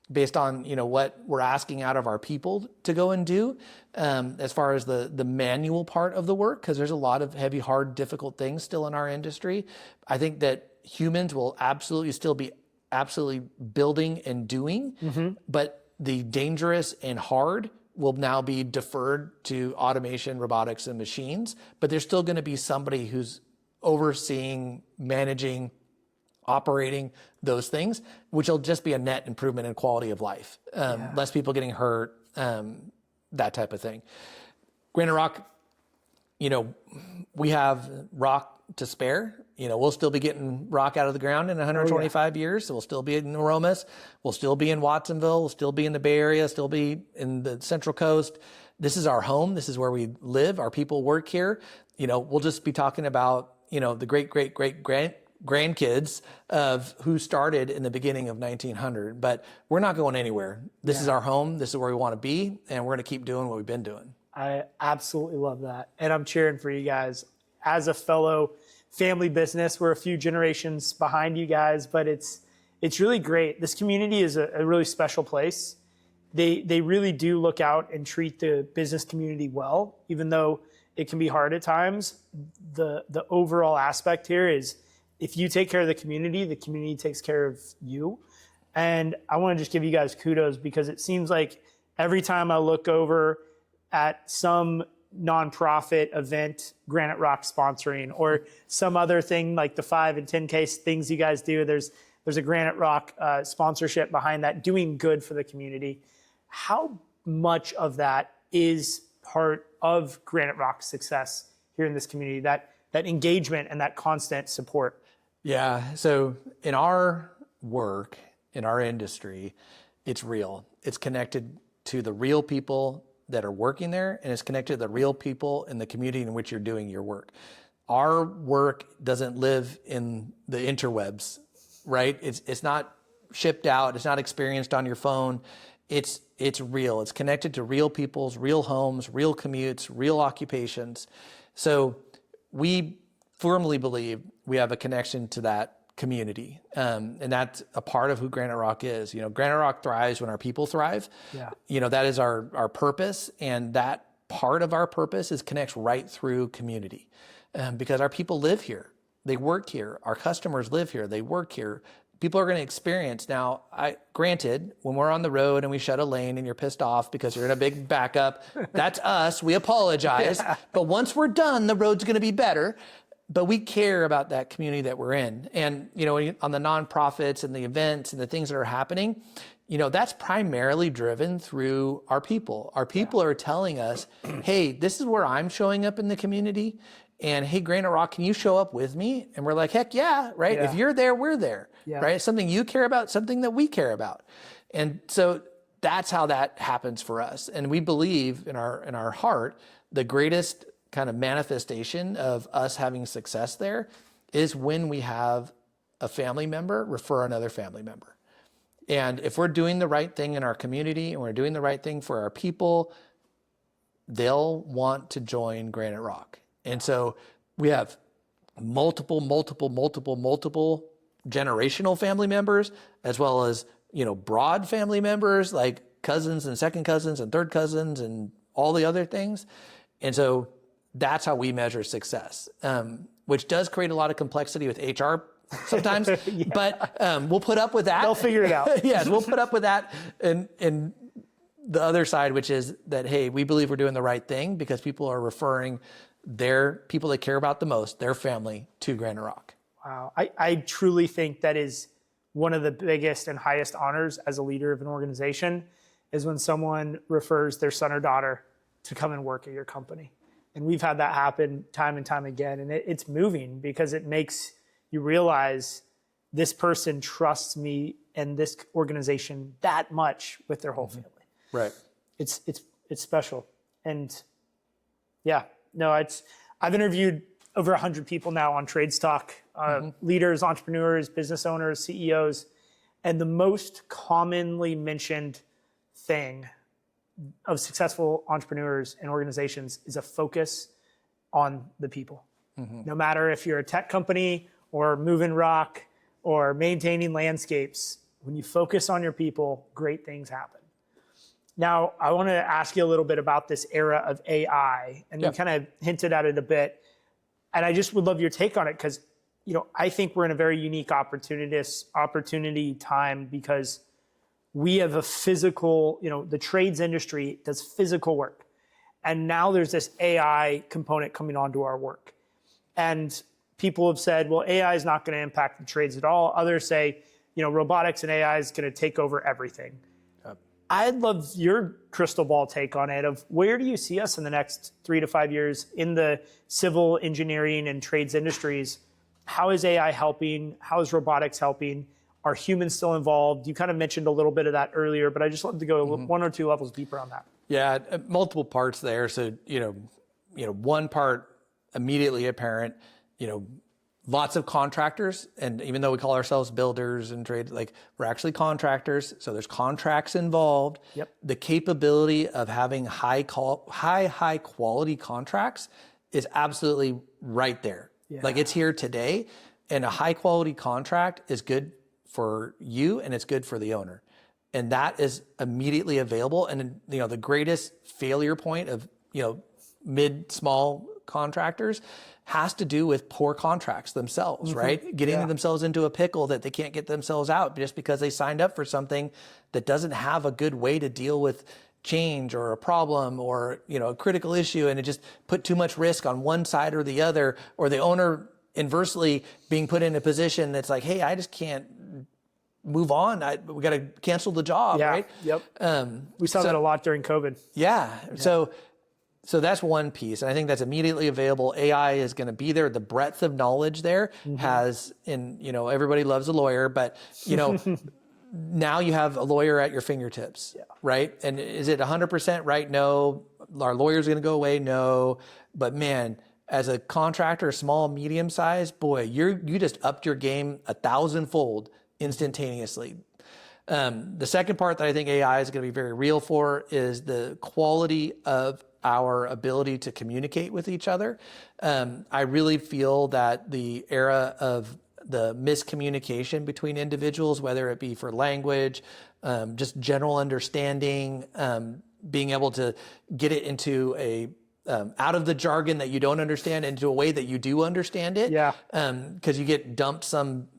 based on, what we're asking out of our people to go and do as far as the manual part of the work, because there's a lot of heavy, hard, difficult things still in our industry. I think that humans will absolutely still be building and doing, but the dangerous and hard will now be deferred to automation, robotics, and machines. But there's still going to be somebody who's overseeing, managing, operating those things, which will just be a net improvement in quality of life. Less people getting hurt, that type of thing. Graniterock, we have rock to spare. We'll still be getting rock out of the ground in 125 years. So we'll still be in Aromas. We'll still be in Watsonville. We'll still be in the Bay Area, still be in the Central Coast. This is our home. This is where we live. Our people work here. We'll just be talking about, the great grandkids of who started in the beginning of 1900, but we're not going anywhere. This is our home. This is where we want to be, and we're going to keep doing what we've been doing. I absolutely love that. And I'm cheering for you guys. As a fellow family business, we're a few generations behind you guys, but it's really great. This community is a really special place. They really do look out and treat the business community well, even though it can be hard at times. The overall aspect here is if you take care of the community takes care of you. And I want to just give you guys kudos because it seems like every time I look over at some nonprofit event, Graniterock sponsoring, or some other thing like the 5 and 10K things you guys do, there's a Graniterock sponsorship behind that, doing good for the community. How much of that is part of Graniterock's success here in this community, that engagement and that constant support? Yeah, so in our work, in our industry, it's real. It's connected to the real people that are working there, and it's connected to the real people in the community in which you're doing your work. Our work doesn't live in the interwebs, right? It's not shipped out. It's not experienced on your phone. It's real. It's connected to real people's real homes, real commutes, real occupations. So we firmly believe we have a connection to that community. And that's a part of who Graniterock is. Graniterock thrives when our people thrive. Yeah. That is our purpose. And that part of our purpose connects right through community because our people live here. They work here. Our customers live here. They work here. People are going to experience. Now, granted, when we're on the road and we shut a lane and you're pissed off because you're in a big backup, that's us. We apologize. Yeah. But once we're done, the road's going to be better. But we care about that community that we're in. And, on the nonprofits and the events and the things that are happening, that's primarily driven through our people. Our people are telling us, hey, this is where I'm showing up in the community. And hey, Graniterock, can you show up with me? And we're like, heck yeah, right? Yeah. If you're there, we're there, right? It's something you care about, something that we care about. And so that's how that happens for us. And we believe in our heart, the greatest kind of manifestation of us having success there is when we have a family member refer another family member. And if we're doing the right thing in our community and we're doing the right thing for our people, they'll want to join Graniterock. And so we have multiple generational family members, as well as, broad family members like cousins and second cousins and third cousins and all the other things. And so that's how we measure success, which does create a lot of complexity with HR sometimes, but we'll put up with that. They'll figure it out. Yes, we'll put up with that. And the other side, which is that, hey, we believe we're doing the right thing because people are referring their people they care about the most, their family, to Graniterock. Wow. I truly think that is one of the biggest and highest honors as a leader of an organization is when someone refers their son or daughter to come and work at your company. And we've had that happen time and time again. And it's moving because it makes you realize this person trusts me and this organization that much with their whole family. Right. It's special. And yeah, no, I've interviewed over 100 people now on Trades Talk, leaders, entrepreneurs, business owners, CEOs. And the most commonly mentioned thing of successful entrepreneurs and organizations is a focus on the people. No matter if you're a tech company or moving rock or maintaining landscapes, when you focus on your people, great things happen. Now, I want to ask you a little bit about this era of AI, and we kind of hinted at it a bit. And I just would love your take on it because, I think we're in a very unique opportunity time because we have a physical, the trades industry does physical work. And now there's this AI component coming onto our work. And people have said, well, AI is not going to impact the trades at all. Others say, robotics and AI is going to take over everything. I'd love your crystal ball take on it of where do you see us in the next 3 to 5 years in the civil engineering and trades industries? How is AI helping? How is robotics helping? Are humans still involved? You kind of mentioned a little bit of that earlier, but I just love to go 1 or 2 levels deeper on that. Yeah, multiple parts there. So, one part immediately apparent, lots of contractors, and even though we call ourselves builders and trade, like we're actually contractors, so there's contracts involved. Yep. The capability of having high quality contracts is absolutely right there. Yeah. Like it's here today, and a high quality contract is good for you and it's good for the owner. And that is immediately available. And the greatest failure point of, mid, small contractors has to do with poor contracts themselves, right? Getting themselves into a pickle that they can't get themselves out just because they signed up for something that doesn't have a good way to deal with change or a problem or, a critical issue, and it just put too much risk on one side or the other, or the owner inversely being put in a position that's like, hey, I just can't move on. We got to cancel the job, right? Yep. We saw that a lot during COVID. Yeah. So that's one piece. And I think that's immediately available. AI is going to be there. The breadth of knowledge there has, everybody loves a lawyer, but, now you have a lawyer at your fingertips, right? And is it 100% right? No. Our lawyer's going to go away? No. But man, as a contractor, small, medium size, boy, you just upped your game 1,000-fold instantaneously. The second part that I think AI is going to be very real for is the quality of our ability to communicate with each other. I really feel that the era of the miscommunication between individuals, whether it be for language, just general understanding, being able to get it into a out of the jargon that you don't understand into a way that you do understand it. Yeah. Because you get dumped some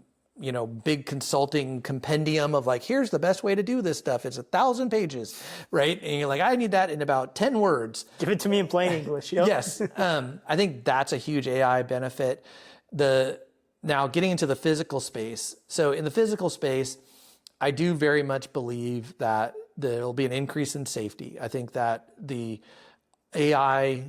big consulting compendium of like, here's the best way to do this stuff. It's 1,000 pages, right? And you're like, I need that in about 10 words. Give it to me in plain English. Yep. Yes. I think that's a huge AI benefit. Now getting into the physical space. So in the physical space, I do very much believe that there'll be an increase in safety. I think that the AI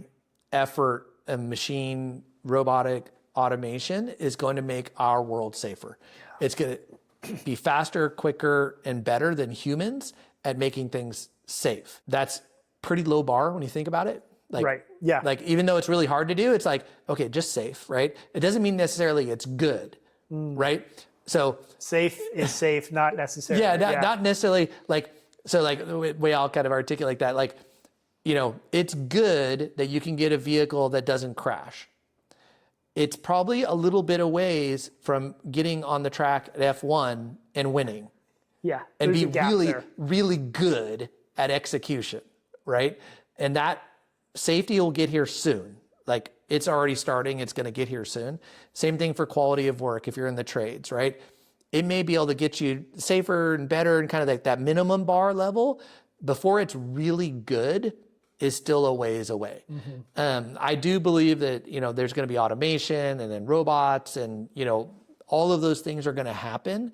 effort and machine robotic automation is going to make our world safer. It's going to be faster, quicker, and better than humans at making things safe. That's pretty low bar when you think about it. Like, right. Yeah. Like, even though it's really hard to do, it's like, okay, just safe, right? It doesn't mean necessarily it's good, right? So safe is safe, not necessarily. Not necessarily like, so like the way I'll kind of articulate that, like, it's good that you can get a vehicle that doesn't crash. It's probably a little bit of ways from getting on the track at F1 and winning. Yeah. And be really, really good at execution, right? And that safety will get here soon. Like it's already starting. It's going to get here soon. Same thing for quality of work if you're in the trades, right? It may be able to get you safer and better and kind of like that minimum bar before it's really good is still a ways away. I do believe that, there's going to be automation and then robots and, all of those things are going to happen.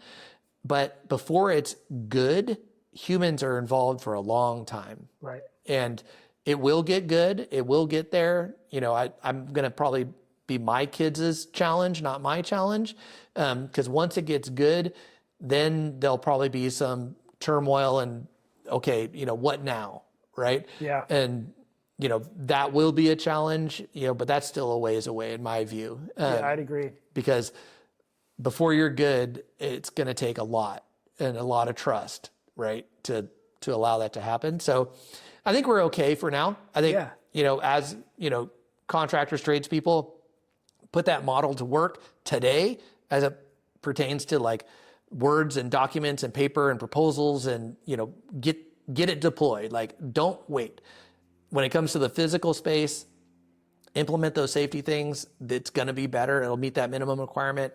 But before it's good, humans are involved for a long time. Right. And it will get good. It will get there. I'm going to probably be my kids' challenge, not my challenge. Because once it gets good, then there'll probably be some turmoil and, okay, what now? Right? Yeah. And, that will be a challenge, but that's still a ways away in my view. I'd agree. Because before you're good, it's going to take a lot and a lot of trust, right? To allow that to happen. So I think we're okay for now. I think, as, contractors, tradespeople, put that model to work today as it pertains to like words and documents and paper and proposals and, get it deployed. Like, don't wait. When it comes to the physical space, implement those safety things. It's going to be better. It'll meet that minimum requirement.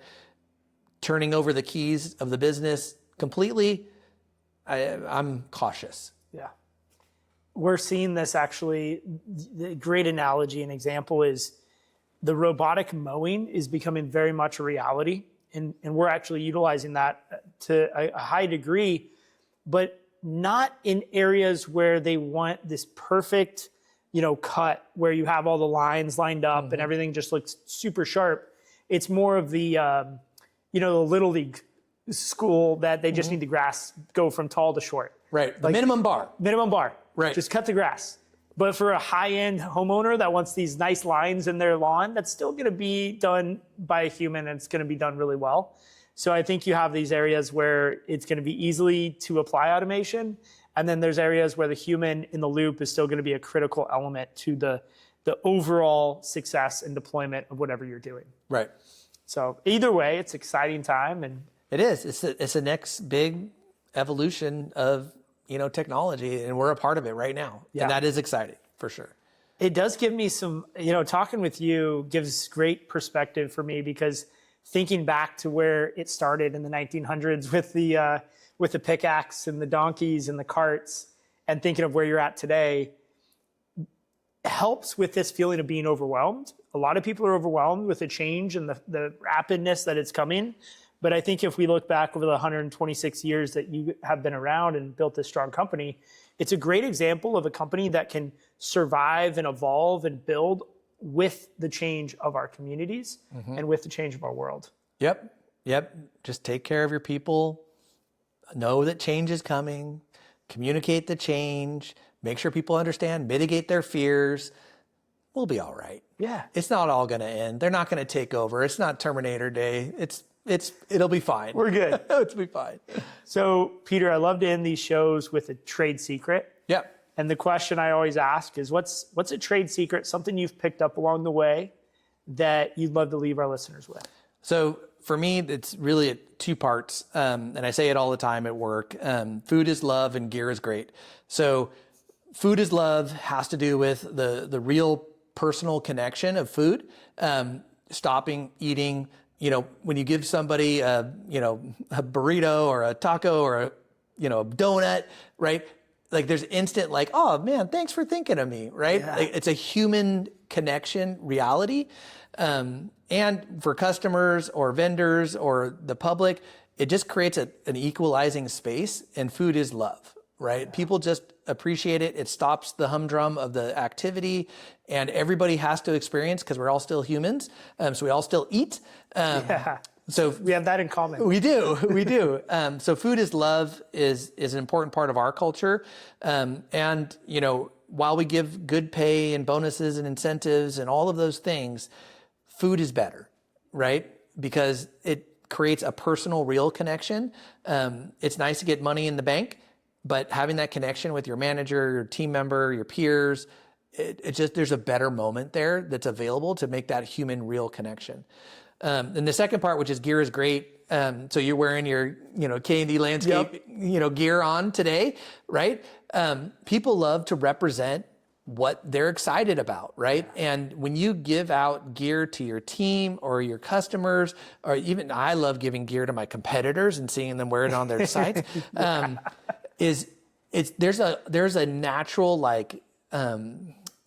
Turning over the keys of the business completely, I'm cautious. Yeah. We're seeing this actually. The great analogy and example is the robotic mowing is becoming very much a reality. And we're actually utilizing that to a high degree, but not in areas where they want this perfect, cut where you have all the lines lined up and everything just looks super sharp. It's more of the, the little league school that they just need the grass go from tall to short. Right. The minimum bar. Minimum bar. Right. Just cut the grass. But for a high-end homeowner that wants these nice lines in their lawn, that's still going to be done by a human, and it's going to be done really well. So I think you have these areas where it's going to be easily to apply automation, and then there's areas where the human in the loop is still going to be a critical element to the overall success and deployment of whatever you're doing. Right. So either way, it's an exciting time, and It is. It's the next big evolution of technology, and we're a part of it right now. Yeah. And that is exciting for sure. it does give me some, talking with you gives great perspective for me, because thinking back to where it started in the 1900s with the pickaxe and the donkeys and the carts, and thinking of where you're at today, helps with this feeling of being overwhelmed. A lot of people are overwhelmed with the change and the rapidness that it's coming. But I think if we look back over the 126 years that you have been around and built this strong company, it's a great example of a company that can survive and evolve and build with the change of our communities and with the change of our world. Yep. Just take care of your people. Know that change is coming. Communicate the change. Make sure people understand. Mitigate their fears. We'll be all right. Yeah. It's not all going to end. They're not going to take over. It's not Terminator Day. It'll be fine. We're good. It'll be fine. So, Peter, I love to end these shows with a trade secret. Yep. And the question I always ask is, what's a trade secret, something you've picked up along the way that you'd love to leave our listeners with? So for me, it's really two parts. And I say it all the time at work. Food is love and gear is great. So food is love has to do with the real personal connection of food. Stopping, eating, when you give somebody a burrito or a taco or a donut, right? Like there's instant like, oh man, thanks for thinking of me, right? Yeah. Like, it's a human connection reality. And for customers or vendors or the public, it just creates an equalizing space, and food is love, right? Yeah. People just appreciate it. It stops the humdrum of the activity, and everybody has to experience, because we're all still humans. So we all still eat. So we have that in common. We do. So food is love is an important part of our culture. And while we give good pay and bonuses and incentives and all of those things, food is better, right? Because it creates a personal, real connection. It's nice to get money in the bank, but having that connection with your manager, your team member, your peers, it just, there's a better moment there that's available to make that human, real connection. And the second part, which is gear is great. So you're wearing your, K&D landscape, gear on today, right? People love to represent what they're excited about, right? And when you give out gear to your team or your customers, or even I love giving gear to my competitors and seeing them wear it on their sites, there's a natural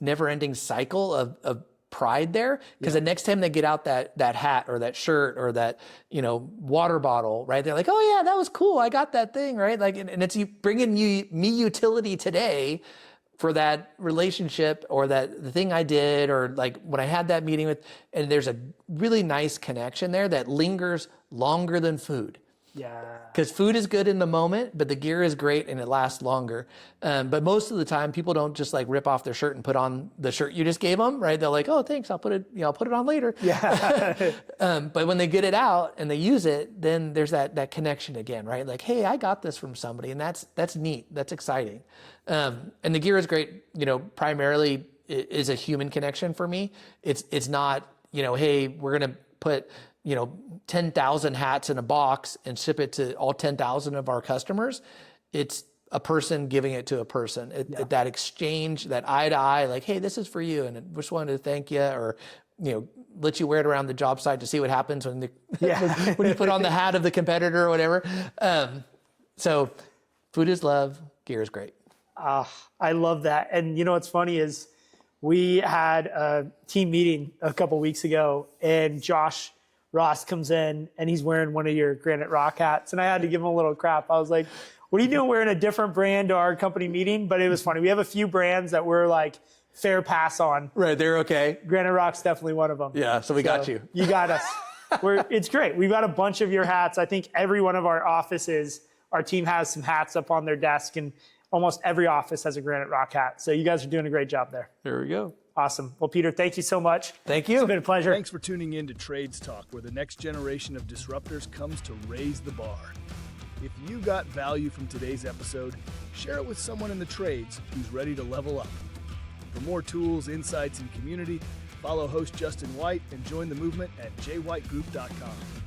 never-ending cycle of pride there, because the next time they get out that hat or that shirt or that water bottle, right, they're like, oh yeah, that was cool, I got that thing, right? Like, and it's you bringing me utility today for that relationship or the thing I did, or like when I had that meeting with, and there's a really nice connection there that lingers longer than food. Yeah. Because food is good in the moment, but the gear is great and it lasts longer. But most of the time, people don't just like rip off their shirt and put on the shirt you just gave them, right? They're like, oh, thanks, I'll put it on later. Yeah. But when they get it out and they use it, then there's that connection again, right? Like, hey, I got this from somebody, and that's neat, that's exciting. And the gear is great. Primarily is a human connection for me. It's not, hey, we're gonna put 10,000 hats in a box and ship it to all 10,000 of our customers. It's a person giving it to a person. That exchange, that eye to eye, like, hey, this is for you, and I just wanted to thank you, or let you wear it around the job site to see what happens when when you put on the hat of the competitor or whatever. So food is love, gear is great. I love that. And what's funny is we had a team meeting a couple weeks ago, and Josh Ross comes in and he's wearing one of your Graniterock hats, and I had to give him a little crap. I was like, what are you doing wearing a different brand to our company meeting? But it was funny. We have a few brands that we're like fair pass on. Right, they're okay. Graniterock's definitely one of them. Yeah, so we got you. You got us. It's great. We've got a bunch of your hats. I think every one of our offices, our team has some hats up on their desk, and almost every office has a Graniterock hat. So you guys are doing a great job there. There we go. Awesome. Well, Peter, thank you so much. Thank you. It's been a pleasure. Thanks for tuning in to Trades Talk, where the next generation of disruptors comes to raise the bar. If you got value from today's episode, share it with someone in the trades who's ready to level up. For more tools, insights, and community, follow host Justin White and join the movement at jwhitegroup.com.